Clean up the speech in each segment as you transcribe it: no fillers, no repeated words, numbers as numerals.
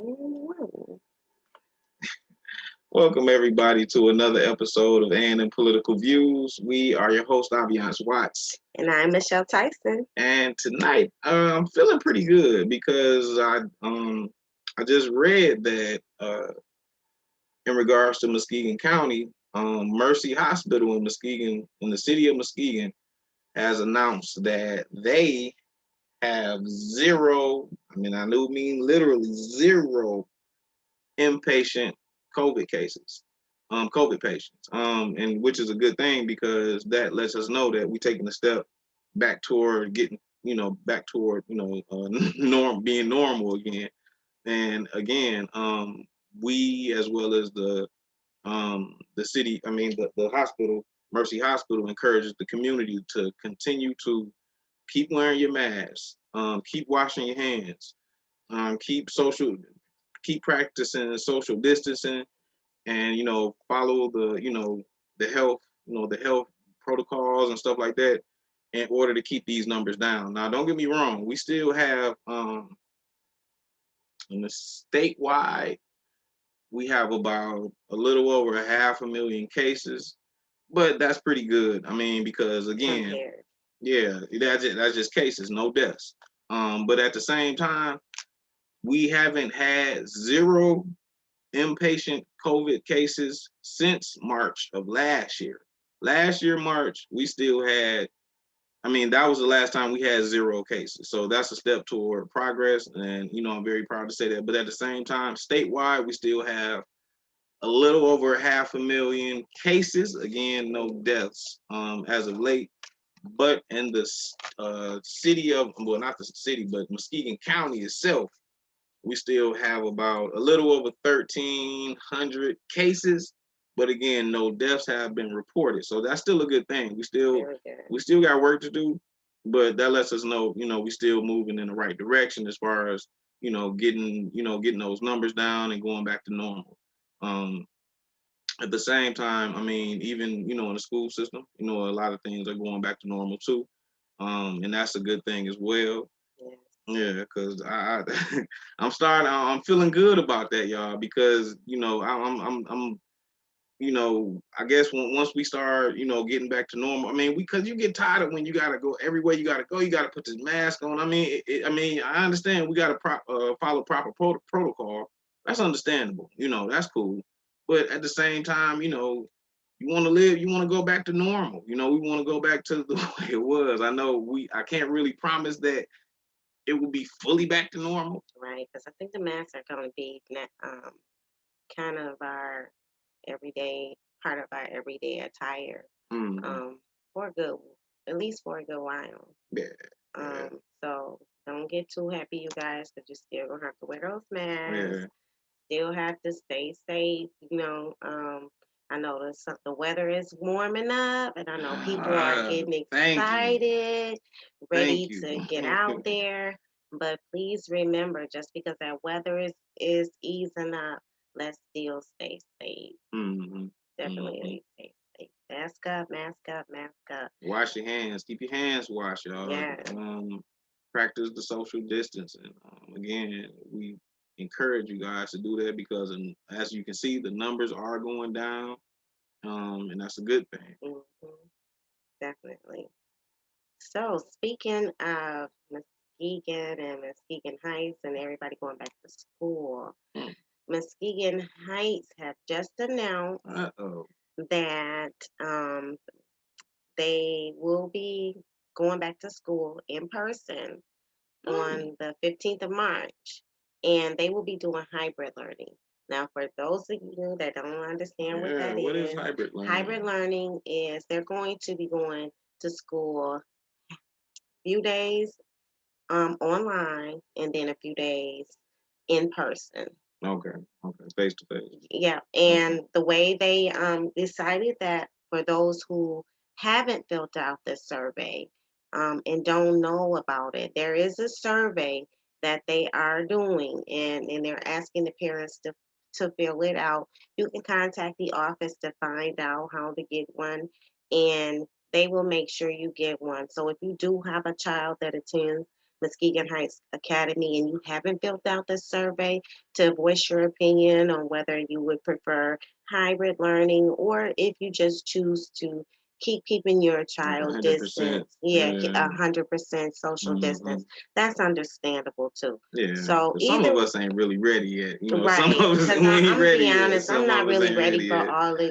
Mm. Welcome everybody to another episode of and Political Views. We are your host, Aviance Watts. And I'm Michelle Tyson. And tonight I'm feeling pretty good because I just read that in regards to Muskegon County, Mercy Hospital in Muskegon, in the city of Muskegon, has announced that they have zero, I do mean literally zero inpatient COVID cases, COVID patients, and which is a good thing because that lets us know that we're taking a step back toward getting, back toward, being normal again. And again, we as well as the city, the hospital, Mercy Hospital, encourages the community to continue to keep wearing your mask, keep washing your hands, keep practicing social distancing, and follow the health, the health protocols and stuff like that in order to keep these numbers down. Now, don't get me wrong, we still have in the statewide, we have about a little over 500,000 cases, but that's pretty good. Because again, Compared. yeah, that's just cases, no deaths. But at the same time, we haven't had zero inpatient COVID cases since March of last year. Last year, March, we still had, that was the last time we had zero cases. So that's a step toward progress. And, I'm very proud to say that. But at the same time, statewide, we still have a little over 500,000 cases. Again, no deaths as of late. But in the city of, well, not the city, but Muskegon County itself, we still have about a little over 1,300 cases, but again, no deaths have been reported. So that's still a good thing. We still got work to do, but that lets us know, we still moving in the right direction as far as getting those numbers down and going back to normal. Um, at the same time, even in the school system, a lot of things are going back to normal too, and that's a good thing as well. Yes. Yeah, because I'm feeling good about that, y'all. Because I guess once we start, getting back to normal. Because you get tired of when you gotta go everywhere you gotta go. You gotta put this mask on. I understand we gotta follow proper protocol. That's understandable. That's cool. But at the same time, you want to live, you want to go back to normal. We want to go back to the way it was. I can't really promise that it will be fully back to normal. Right, because I think the masks are going to be kind of our everyday part of our everyday attire Mm-hmm. um, for a good, at least for a good while. Yeah, yeah, So don't get too happy, you guys, because you're still gonna have to wear those masks. yeah. Still have to stay safe. I know the weather is warming up, and I know people are getting Thank you, excited, thank ready you. to get out there. But please remember, just because that weather is easing up, let's still stay safe. Mm-hmm. Mm-hmm. Definitely stay safe. Mask up, mask up, mask up. Wash your hands. Keep your hands washed, y'all. Yeah. Practice the social distancing. Again, we encourage you guys to do that because, as you can see, the numbers are going down, and that's a good thing. Hmm. Definitely. So, speaking of Muskegon and Muskegon Heights and everybody going back to school, Mm. Muskegon Heights have just announced Uh-oh. that they will be going back to school in person Mm. on the 15th of March, and they will be doing hybrid learning. Now, for those of you that don't understand what Yeah, that what is is, hybrid hybrid learning? learning is they're going to be going to school few days online and then a few days in person. Okay, okay, face to face. Yeah, Okay. and the way they decided that for those who haven't filled out the survey and don't know about it, there is a survey that they are doing, and they're asking the parents to fill it out. You can contact the office to find out how to get one, and they will make sure you get one. So if you do have a child that attends Muskegon Heights Academy and you haven't filled out the survey to voice your opinion on whether you would prefer hybrid learning or if you just choose to keeping your Like child 100%. distance, yeah, Yeah. 100% social Hmm. distance. That's understandable too. Yeah. So 'Cause some of either us ain't really ready yet. You know, some right, of us because we ain't I'm ready be yet. honest, I'm Some not of us really ain't ready ready for yet. all the,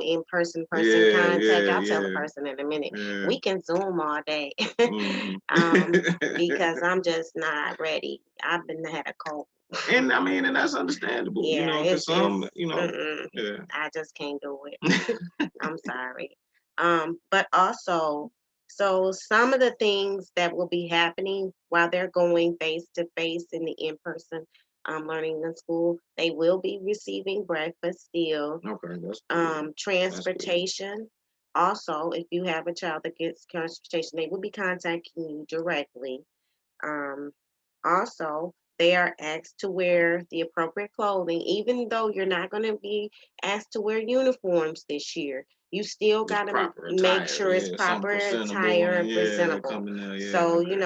in person Yeah, contact. yeah, I'll tell the yeah, person in a minute. yeah. We can Zoom all day, Hmm. because I'm just not ready. I've been had a cold. And I mean, and that's understandable, you Yeah, know, because it's some, you know, yeah. I just can't do it. I'm sorry. But also, so some of the things that will be happening while they're going face to face in the in-person learning in school, they will be receiving breakfast still, Okay, that's good. That's good. transportation. Also, if you have a child that gets transportation, they will be contacting you directly. Um, Also, they are asked to wear the appropriate clothing, even though you're not going to be asked to wear uniforms this year. You still got Just to proper make attire, sure it's yeah, something proper presentable attire and and yeah, presentable. coming there, yeah, So, okay.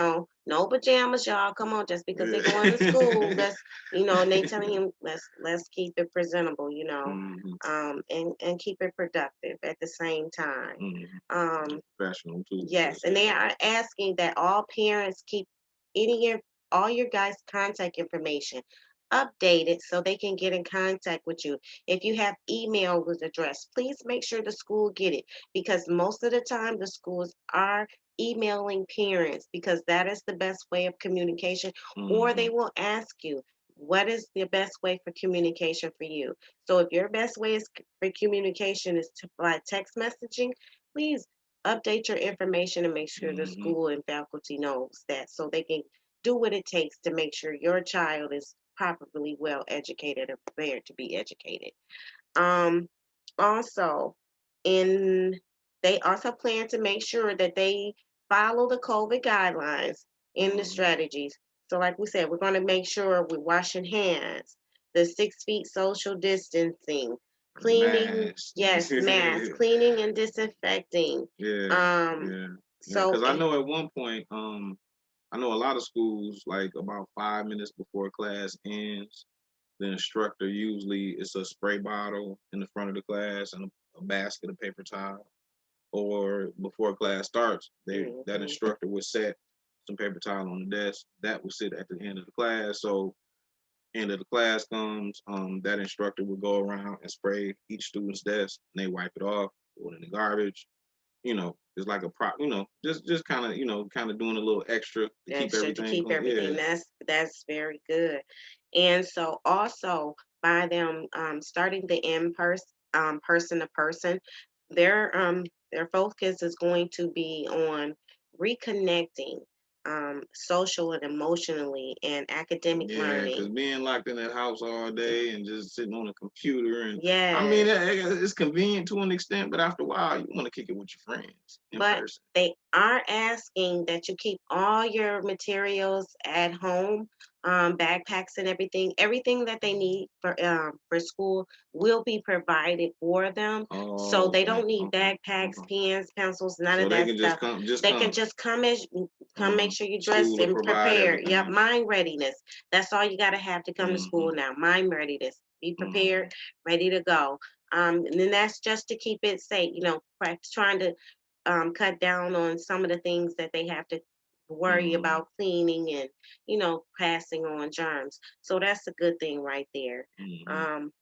no pajamas, y'all. Come on, just because they're going to school, Yeah. and they telling him let's keep it presentable, Hmm. and keep it productive at the same time. Hmm. Um, Professional too, Yes, because and they yeah. are asking that all parents keep any of all your guys' contact information updated so they can get in contact with you. If you have email with address, please make sure the school get it because most of the time the schools are emailing parents because that is the best way of communication, or they Hmm. will ask you what is the best way for communication for you. So if your best way for communication is by text messaging, please update your information and make sure the Hmm. school and faculty knows that so they can do what it takes to make sure your child is properly well educated and prepared to be educated. Um, Also, in they also plan to make sure that they follow the COVID guidelines in the Hmm. strategies. So, like we said, we're going to make sure we're washing hands, the 6 feet social distancing, cleaning, Mask. yes, masks, cleaning and disinfecting. Yeah, Um, yeah, yeah. so Because I know at one point, I know a lot of schools, like about 5 minutes before class ends, the instructor usually it's a spray bottle in the front of the class and a basket of paper towel. Or before class starts, that mhm. instructor would set some paper towel on the desk that would sit at the end of the class. So end of the class comes, that instructor would go around and spray each student's desk and they wipe it off, throw it in the garbage. You know, it's like a prop, just kind of, kind of doing a little extra to keep Extra to everything keep clean. everything. Yeah. That's very good. And so also by them starting the in person person to person, their focus is going to be on reconnecting social and emotionally and academic Yeah, because learning. being locked in that house all day and just sitting on a computer, and I mean, Yes. it's convenient to an extent, but after a while, you want to kick it with your friends in But person. they are asking that you keep all your materials at home, backpacks and everything that they need for school will be provided for them. So Oh, they okay, don't need okay, backpacks, okay. pens, pencils, none So of they that can just stuff. come, just They can come. just come make sure you're dressed School to and provide prepared. Yep, everything. mind readiness. That's all you got to have to come to Hmm. school now. Mind readiness. Be Hmm. prepared, ready to go. And then that's just to keep it safe, practice trying to cut down on some of the things that they have to worry Hmm. about cleaning and passing on germs. So that's a good thing right there. Hmm. um,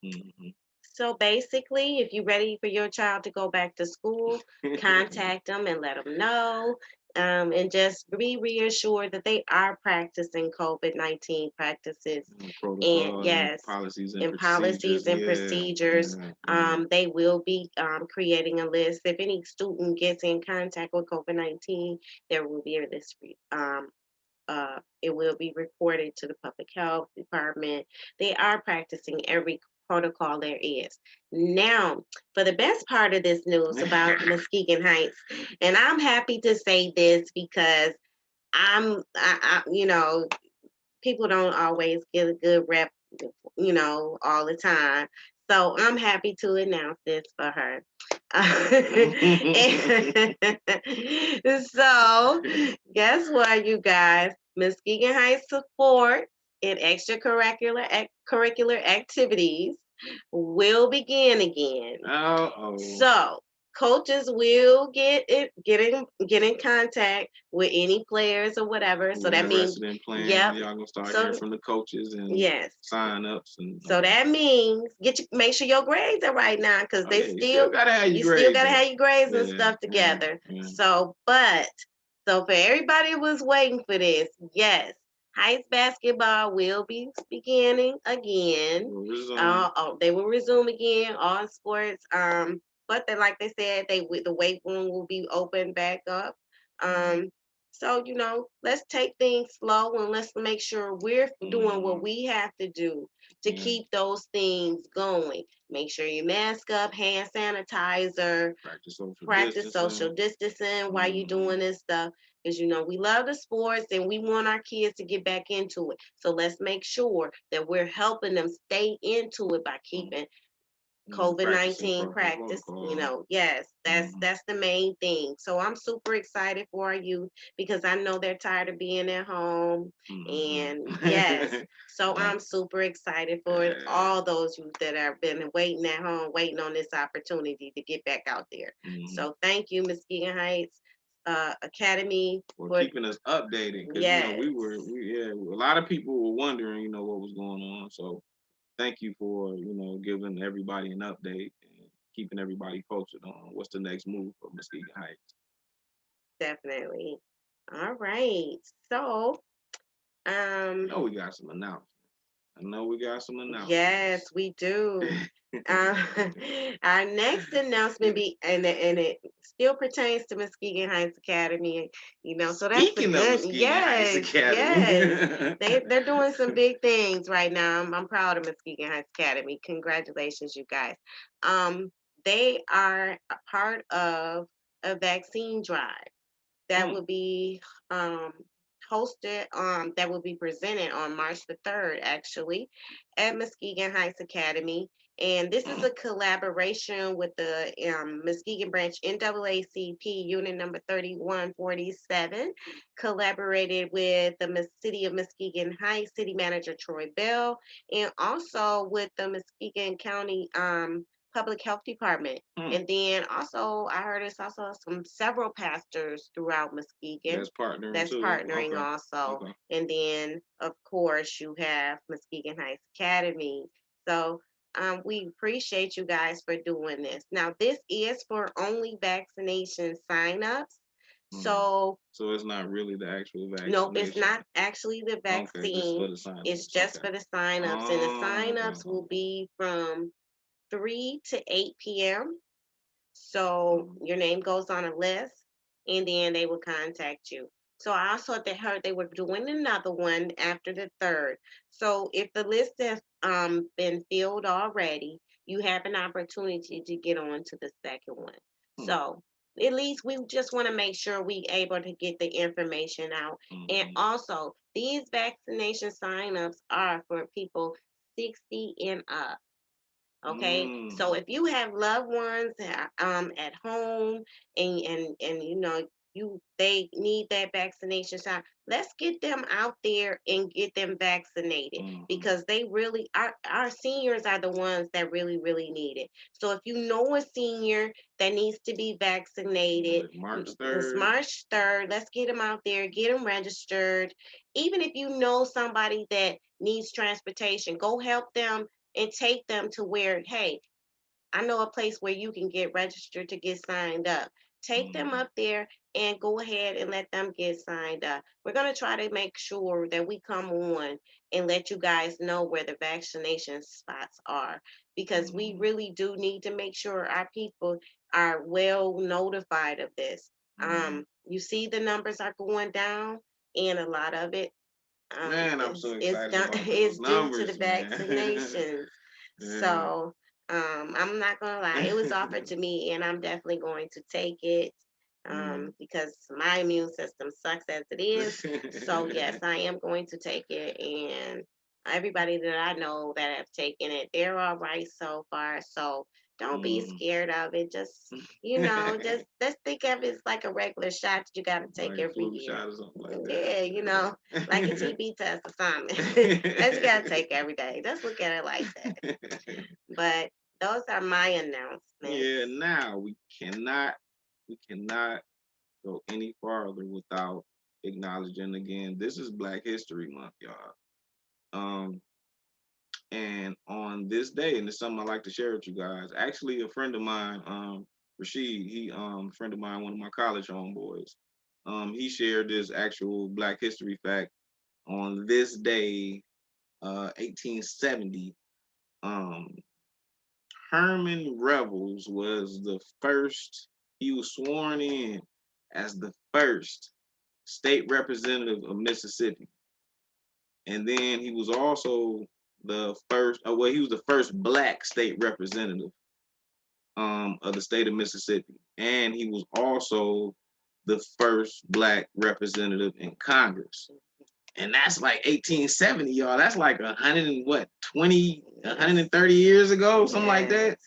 Hmm. so basically, if you're ready for your child to go back to school, contact them and let them know. And just be reassured that they are practicing COVID-19 practices. And Protocols and yes, policies and and policies procedures. and Yeah, procedures. yeah, yeah. They will be creating a list. If any student gets in contact with COVID-19, there will be a list. It will be reported to the public health department. They are practicing every protocol there is. Now, for the best part of this news about Muskegon Heights, and I'm happy to say this because people don't always get a good rep, all the time. So I'm happy to announce this for her. So guess what, you guys? Muskegon High support and curricular activities will begin again. Oh, So coaches will get in contact with any players or whatever. who So that means, interested in playing? yep. Y'all gonna start hearing So from the coaches and yes. sign ups and So okay. that means make sure your grades are right now, because Oh yeah, you still gotta have you your still grades gotta up. have your grades and Yeah, stuff yeah, together. yeah. So for everybody who was waiting for this, yes, Heights basketball will be beginning again. We'll resume. They will resume again, all sports. But like they said, the weight room will be open back up. Um, so let's take things slow and let's make sure we're doing what we have to do to Yeah. keep those things going. Make sure you mask up, hand sanitizer, practice social distancing while you're doing this stuff. Because we love the sports and we want our kids to get back into it. So let's make sure that we're helping them stay into it by keeping Practicing COVID-19 proper practice. protocol. Yes, that's the main thing. So I'm super excited for you because I know they're tired of being at home. And yes, so I'm super excited for all those youth that have been waiting at home, waiting on this opportunity to get back out there. So thank you, Muskegon Heights Academy, for keeping us updated, because yes. a lot of people were wondering, what was going on. So thank you for giving everybody an update and keeping everybody posted on what's the next move for Muskegon Heights. Definitely. All right. So I know we got some announcements. Yes, we do. Uh, our next announcement and it still pertains to Muskegon Heights Academy. So that's the Speaking of good. Muskegon Heights Yes, Academy, yes. They're doing some big things right now. I'm proud of Muskegon Heights Academy. Congratulations, you guys. Um, they are a part of a vaccine drive that will be um, hosted that will be presented on March the 3rd, actually, at Muskegon Heights Academy. And this is a collaboration with the Muskegon Branch NAACP Unit number 3147, collaborated with the City of Muskegon Heights City Manager Troy Bell, and also with the Muskegon County Public Health Department. And then also, I heard it's also several pastors throughout Muskegon that's partnering okay. also. Okay. And then, of course, you have Muskegon Heights Academy. So we appreciate you guys for doing this. Now, this is for only vaccination signups. So it's not really the actual vaccination. Nope, it's not actually the vaccine. Okay, just for the signups. It's just for the signups, and the signups will be from 3 to 8 p.m. So your name goes on a list, and then they will contact you. So I also heard they were doing another one after the 3rd. So if the list has been filled already, you have an opportunity to get on to the second one. So at least we just want to make sure we able to get the information out. And also, these vaccination signups are for people 60 and up. Okay, so if you have loved ones at home and they need that vaccination shot, let's get them out there and get them vaccinated, because they really our seniors are the ones that really need it. So if you know a senior that needs to be vaccinated, it's March 3rd. Let's get them out there, get them registered. Even if you know somebody that needs transportation, go help them and take them to where, hey, I know a place where you can get registered to get signed up. Take them up there and go ahead and let them get signed up. We're going to try to make sure that we come on and let you guys know where the vaccination spots are, because we really do need to make sure our people are well notified of this. You see the numbers are going down, and a lot of it Man, I'm so excited about those it's due to numbers, the man. vaccinations. So I'm not gonna lie, it was offered to me, and I'm definitely going to take it because my immune system sucks as it is. So yes, I am going to take it, and everybody that I know that have taken it, they're all right so far. So don't be Mm. scared of it. Just, just let's think of it as like a regular shot that you got to take Like a every flu year. shot or something like Yeah, like a that. TB test or something that you got to take every day. Just look at it like that. But those are my announcements. Yeah, now we cannot go any farther without acknowledging again, this is Black History Month, y'all. Um, and on this day, and it's something I like to share with you guys. Actually, a friend of mine, Rashid, he friend of mine, one of my college homeboys, he shared this actual Black History fact on this day, 1870. Um, Herman Revels was the first, he was sworn in as the first state representative of Mississippi. And then he was also the first, well, he was the first black state representative of the state of Mississippi. And he was also the first black representative in Congress. And that's like 1870, y'all. That's like 100 and what, 20, 130 years ago, something like that.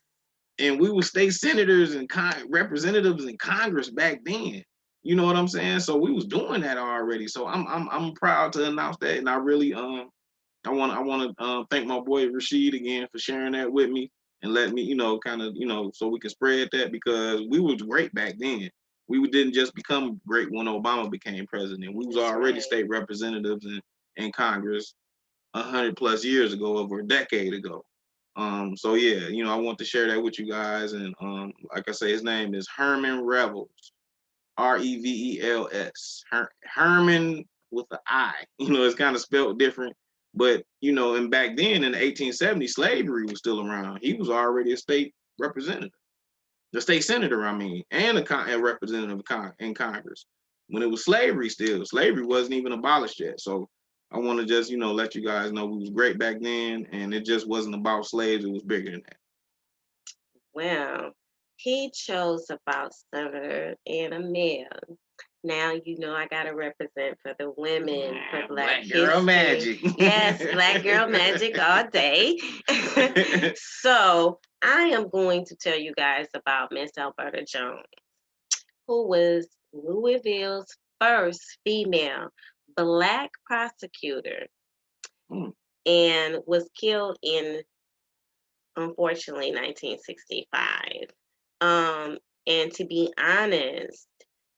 And we were state senators and representatives in Congress back then. You know what I'm saying? So we was doing that already. So I'm proud to announce that, and I really I want to thank my boy Rashid again for sharing that with me and let me kind of so we can spread that, because we was great back then. We didn't just become great when Obama became president. We was That's already right. state representatives in Congress 100+ years ago, over a decade ago. So yeah, I want to share that with you guys. And like I say, his name is Herman Revels, Revels. Herman with an I. It's kind of spelled different, but and back then in the 1870s, slavery was still around. He was already a state representative, the state senator, I mean, and a representative in Congress. When it was slavery, still slavery wasn't even abolished yet. So I want to just let you guys know we was great back then, and it just wasn't about slaves. It was bigger than that. Well, he chose about senator and a male. Now I gotta represent for the women for Black Black girl History. magic. Yes, Black girl magic all day. So I am going to tell you guys about Miss Alberta Jones, who was Louisville's first female Black prosecutor Mm. and was killed in, unfortunately, 1965. And to be honest,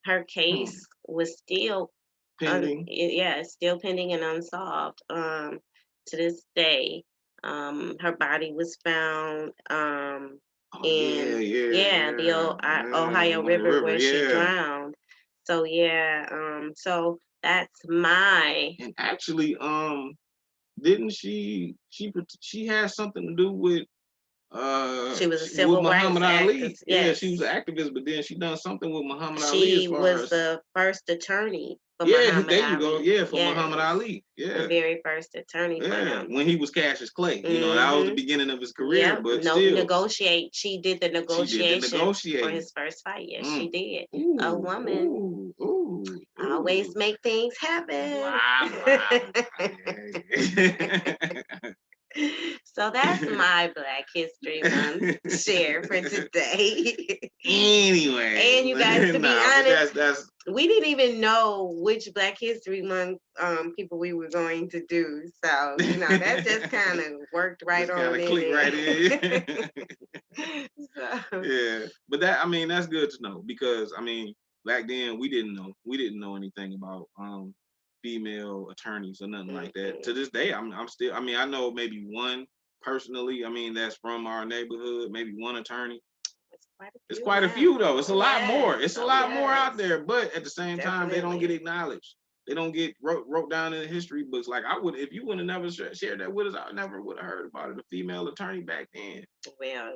her case was still Pending. yeah, it's still pending and unsolved. To this day, her body was found Oh in the Ohio on the River river, where she yeah. drowned. So yeah, so that's my. And actually, didn't she had something to do with She was a with civil rights Muhammad Ali. activist. Yeah, she was Yes, an activist, but then she done something with Muhammad Ali as she far was as, the first attorney for yeah, Muhammad there you go. Ali. Yeah, for Muhammad Yes, Ali. the Yeah. very first attorney for Yeah. him. When he was Cassius Clay. That was the Hmm. beginning of his career, Yep. but No, still negotiate. She did the she did the negotiation for negotiating. his first fight. Yes, she Mm. did. A Ooh, woman ooh, ooh, always ooh. make things happen. Blah blah blah. So that's my Black History Month share for today. Anyway, And you guys, to be nah, but honest, that's we didn't even know which Black History Month people we were going to do. So, that just kind of worked right just kind on of in click right in. there. So, Yeah, but that's good to know, because back then we didn't know anything about female attorneys or nothing like that. To this day, I'm still, I know maybe one personally, that's from our neighborhood, maybe one attorney. it's It's quite quite a a few few now. though. It's a lot more. Yes. It's a Oh, lot more out yes. there, but at the same time, they don't get Definitely. acknowledged. They don't get wrote down in the history books. Like I would, if you would have never shared that with us, I never would have heard about it. A female attorney back then. Well,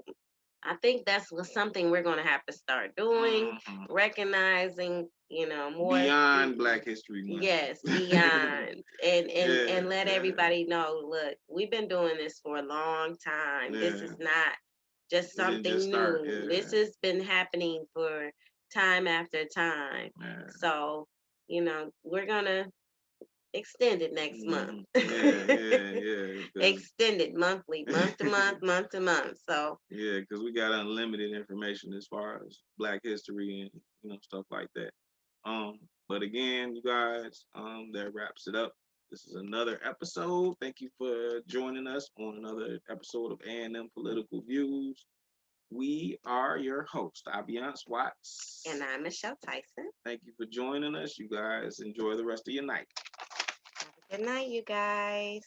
I think that's something we're going to have to start doing, recognizing, more. Beyond Black History Month. Yes, beyond, Yeah, and let yeah, everybody know. Look, we've been doing this for a long time. This yeah. is not just We didn't just something start. new. This Yeah, has been happening for time after time. yeah. So, we're gonna extended next month. Yeah. Extended monthly, month to month, month to month. So Yeah, because we got unlimited information as far as Black history and stuff like that. But again, you guys, that wraps it up. This is another episode. Thank you for joining us on another episode of A&M Political Views. We are your host, Abiance Watts. and I'm Michelle Tyson. Thank you for joining us. You guys enjoy the rest of your night. Have a good night, you guys.